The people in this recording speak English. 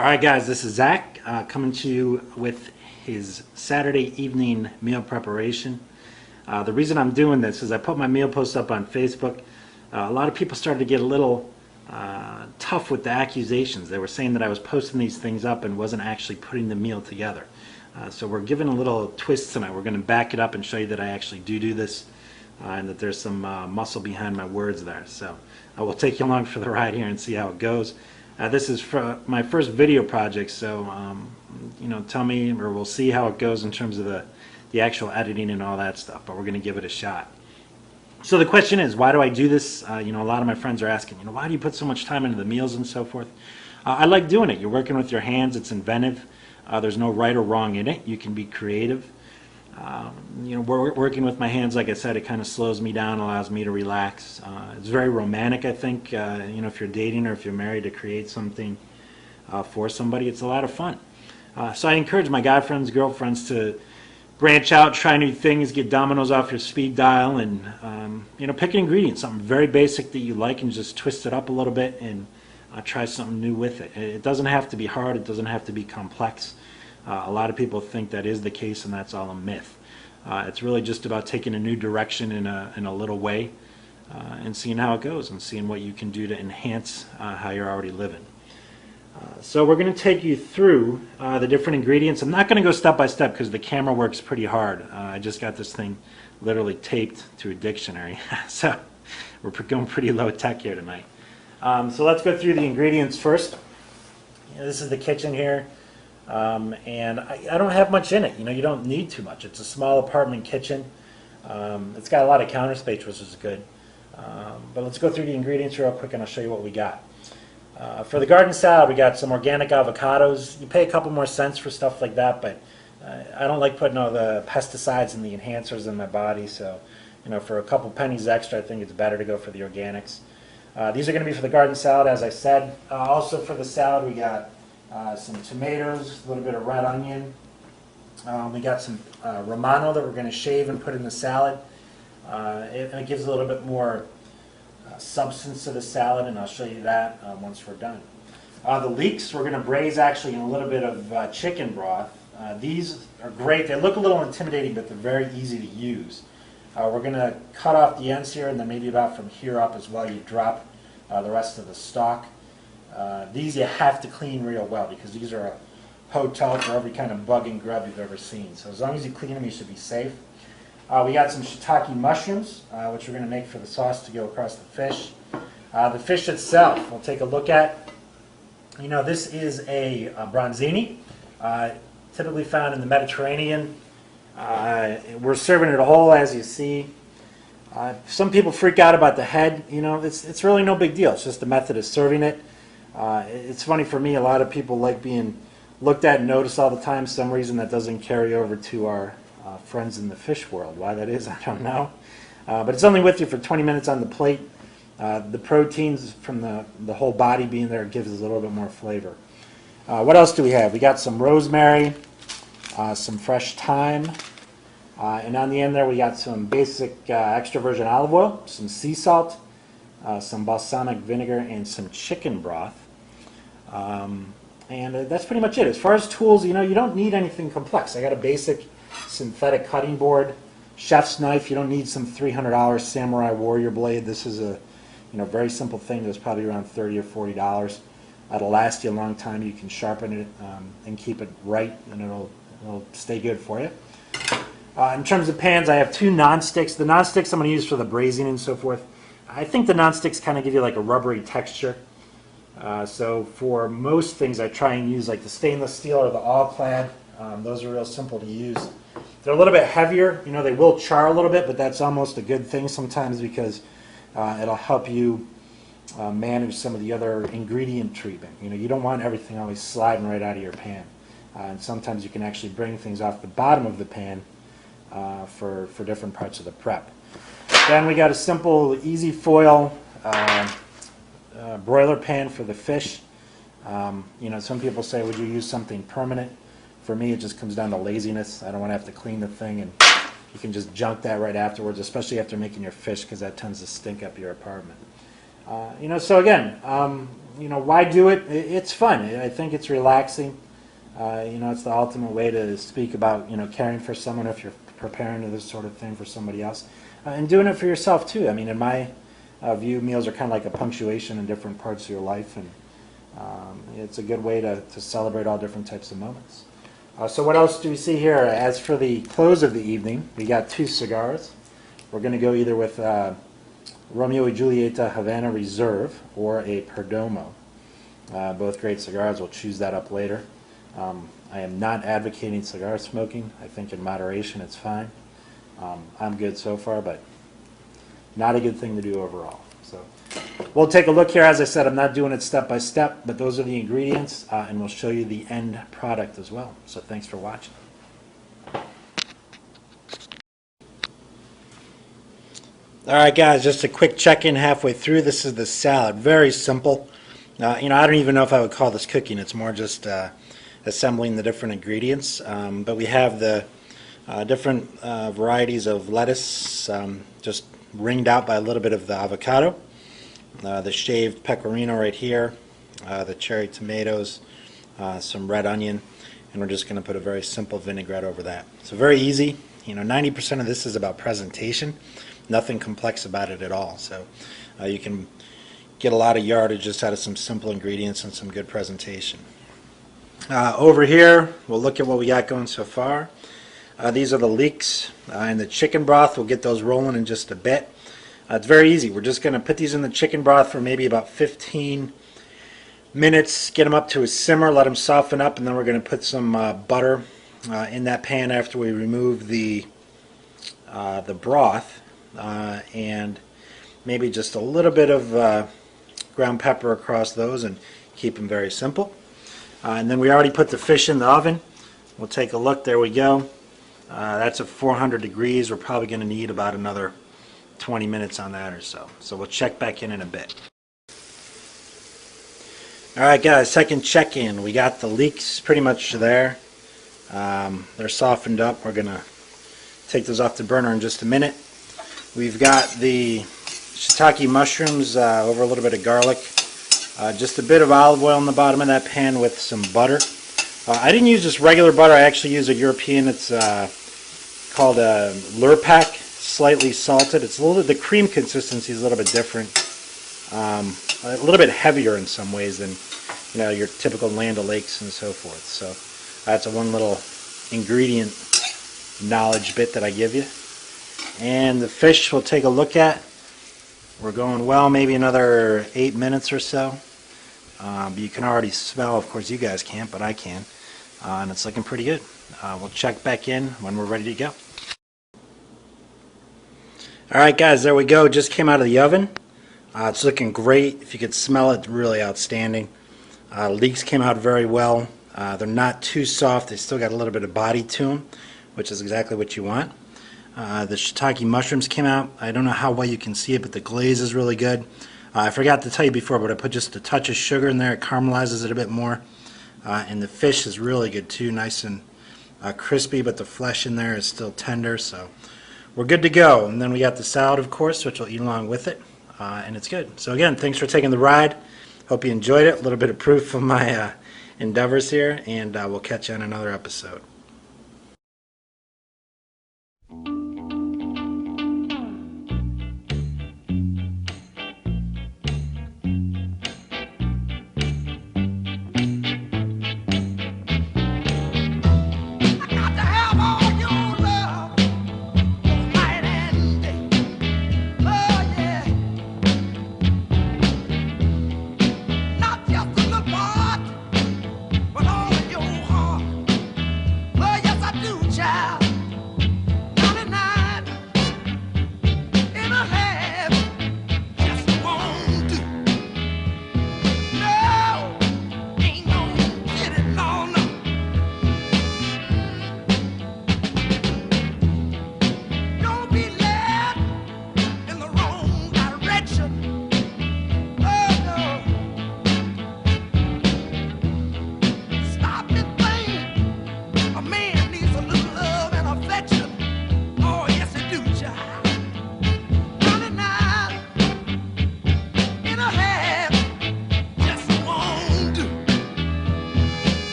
All right, guys, this is Zach coming to you with his Saturday evening meal preparation. The reason I'm doing this is I put my meal post up on Facebook. A lot of people started to get a little tough with the accusations. They were saying that I was posting these things up and wasn't actually putting the meal together. So we're giving a little twist tonight. We're going to back it up and show you that I actually do this and that there's some muscle behind my words there. So I will take you along for the ride here and see how it goes. This is for my first video project, so tell me, or we'll see how it goes in terms of the actual editing and all that stuff, but we're going to give it a shot. So the question is, why do I do this? A lot of my friends are asking, why do you put so much time into the meals and so forth? I like doing it. You're working with your hands. It's inventive. There's no right or wrong in it. You can be creative. Working with my hands, like I said, it kind of slows me down, allows me to relax. It's very romantic, I think. If you're dating or if you're married, to create something for somebody, it's a lot of fun. So I encourage my guy friends, girlfriends to branch out, try new things, get dominoes off your speed dial, and pick an ingredient, something very basic that you like, and just twist it up a little bit and try something new with it. It doesn't have to be hard. It doesn't have to be complex. A lot of people think that is the case, and that's all a myth. It's really just about taking a new direction in a little way and seeing how it goes and seeing what you can do to enhance how you're already living. So we're going to take you through the different ingredients. I'm not going to go step by step because the camera works pretty hard. I just got this thing literally taped to a dictionary. So we're going pretty low tech here tonight. So let's go through the ingredients first. This is the kitchen here. And I don't have much in it. You don't need too much. It's a small apartment kitchen. It's got a lot of counter space, which is good. But let's go through the ingredients real quick and I'll show you what we got. For the garden salad, we got some organic avocados. You pay a couple more cents for stuff like that, but I don't like putting all the pesticides and the enhancers in my body. So, for a couple pennies extra, I think it's better to go for the organics. These are going to be for the garden salad, as I said. Also for the salad, we got some tomatoes, a little bit of red onion. We got some Romano that we're going to shave and put in the salad. It gives a little bit more substance to the salad, and I'll show you that once we're done. The leeks we're going to braise actually in a little bit of chicken broth. These are great. They look a little intimidating, but they're very easy to use. We're going to cut off the ends here, and then maybe about from here up as well, you drop the rest of the stock. These you have to clean real well because these are a hotel for every kind of bug and grub you've ever seen. So as long as you clean them, you should be safe. We got some shiitake mushrooms, which we're going to make for the sauce to go across the fish. The fish itself, we'll take a look at. This is a Bronzini, typically found in the Mediterranean. We're serving it whole, as you see. Some people freak out about the head. It's really no big deal. It's just the method of serving it. It's funny for me, a lot of people like being looked at and noticed all the time. For some reason that doesn't carry over to our friends in the fish world. Why that is, I don't know. But it's only with you for 20 minutes on the plate. The proteins from the whole body being there gives us a little bit more flavor. What else do we have? We got some rosemary, some fresh thyme, and on the end there we got some basic extra virgin olive oil, some sea salt, some balsamic vinegar, and some chicken broth. And that's pretty much it. As far as tools, you don't need anything complex. I got a basic synthetic cutting board, chef's knife. You don't need some $300 samurai warrior blade. This is a very simple thing that's probably around $30 or $40. That'll last you a long time. You can sharpen it and keep it right, and it'll stay good for you. In terms of pans, I have two non-sticks. The non-sticks I'm going to use for the braising and so forth. I think the non-sticks kind of give you like a rubbery texture. So for most things, I try and use like the stainless steel or the all-clad. Those are real simple to use. They're a little bit heavier. They will char a little bit, but that's almost a good thing sometimes because it'll help you manage some of the other ingredient treatment. You don't want everything always sliding right out of your pan. And sometimes you can actually bring things off the bottom of the pan for different parts of the prep. Then we got a simple, easy foil broiler pan for the fish. Some people say, would you use something permanent? For me, it just comes down to laziness. I don't want to have to clean the thing, and you can just junk that right afterwards, especially after making your fish, because that tends to stink up your apartment. So again, why do it? It's fun. I think it's relaxing. It's the ultimate way to speak about, caring for someone if you're preparing to this sort of thing for somebody else. And doing it for yourself, too. I mean, in my view, meals are kind of like a punctuation in different parts of your life, and it's a good way to celebrate all different types of moments. So what else do we see here? As for the close of the evening, we got 2 cigars. We're going to go either with Romeo y Julieta Havana Reserve or a Perdomo. Both great cigars. We'll choose that up later. I am not advocating cigar smoking. I think in moderation it's fine. I'm good so far, but not a good thing to do overall. So we'll take a look here. As I said, I'm not doing it step by step, but those are the ingredients, and we'll show you the end product as well. So thanks for watching. All right, guys, just a quick check-in halfway through. This is the salad. Very simple. I don't even know if I would call this cooking. It's more just assembling the different ingredients. But we have the different varieties of lettuce, just ringed out by a little bit of the avocado, the shaved pecorino right here, the cherry tomatoes, some red onion, and we're just going to put a very simple vinaigrette over that. So very easy. 90% of this is about presentation. Nothing complex about it at all. So you can get a lot of yardage just out of some simple ingredients and some good presentation. Over here, we'll look at what we got going so far. These are the leeks in the chicken broth. We'll get those rolling in just a bit. It's very easy. We're just going to put these in the chicken broth for maybe about 15 minutes, get them up to a simmer, let them soften up, and then we're going to put some butter in that pan after we remove the broth, and maybe just a little bit of ground pepper across those, and keep them very simple. And then we already put the fish in the oven. We'll take a look. There we go. That's at 400 degrees. We're probably going to need about another 20 minutes on that or so. So we'll check back in a bit. Alright guys, second check-in. We got the leeks pretty much there. They're softened up. We're going to take those off the burner in just a minute. We've got the shiitake mushrooms over a little bit of garlic. Just a bit of olive oil in the bottom of that pan with some butter. I didn't use just regular butter. I actually use a European. It's called a Lurpak, slightly salted. It's a little. The cream consistency is a little bit different, a little bit heavier in some ways than your typical Land O'Lakes and so forth. So that's one little ingredient knowledge bit that I give you. And the fish we'll take a look at. We're going well, maybe another 8 minutes or so. But you can already smell, of course you guys can't, but I can. And it's looking pretty good. We'll check back in when we're ready to go. Alright guys, there we go. Just came out of the oven. It's looking great. If you could smell it, really outstanding. Leeks came out very well. They're not too soft. They still got a little bit of body to them, which is exactly what you want. The shiitake mushrooms came out. I don't know how well you can see it, but the glaze is really good. I forgot to tell you before, but I put just a touch of sugar in there. It caramelizes it a bit more. And the fish is really good too, nice and crispy, but the flesh in there is still tender, so we're good to go. And then we got the salad, of course, which we'll eat along with it, and it's good. So again, thanks for taking the ride. Hope you enjoyed it. A little bit of proof of my endeavors here, and we'll catch you on another episode.